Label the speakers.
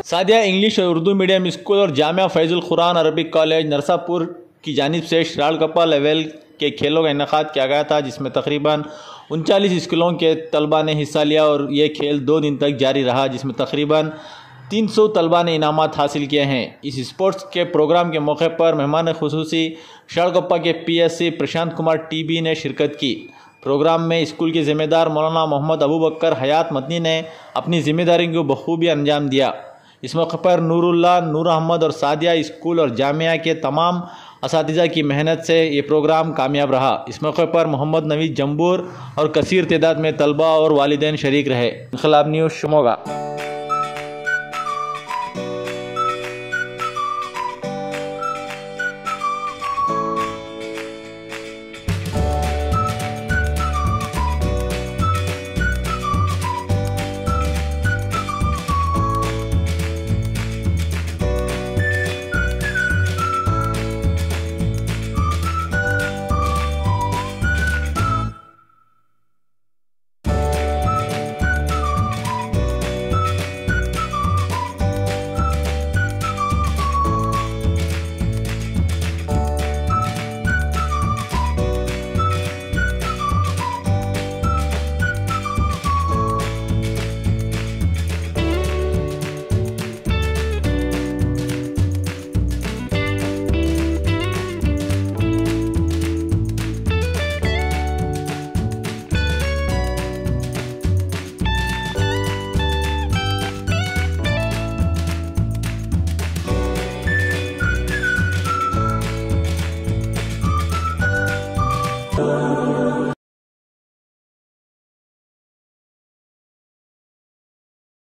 Speaker 1: Sadia English और Urdu medium school और Jamia Faizul Quran Arabic college Narsapur की जानिब से शिरालकप्पा लेवल के खेलों का इनेकाद किया गया था, जिसमें तकरीबन 39 स्कूलों के तलबा ने हिस्सा लिया और ये खेल 2 दिन तक जारी रहा, जिसमें तकरीबन 300 तलबा ने इनामात हासिल किए हैं। इस स्पोर्ट्स के प्रोग्राम के मौके पर मेहमान खुसूसी शिरालकप्पा के PSC प्रशांत कुमार TB ने शिरकत की। प्रोग्राम में स्कूल के ज़िम्मेदार मौलाना मोहम्मद अबू बकर हयात मदनी ने अपनी जिम्मेदारी को बखूबी अंजाम दिया। इस मौके पर नूरुल्लाह, नूर अहमद और सादिया स्कूल और जामिया के तमाम असातिज़ा की मेहनत से ये प्रोग्राम कामयाब रहा। इस मौके पर मोहम्मद नवीद जम्बूर और कसीर तादाद में तलबा और वालिदैन शरीक रहे। इनकलाब न्यूज़ शिमोगा।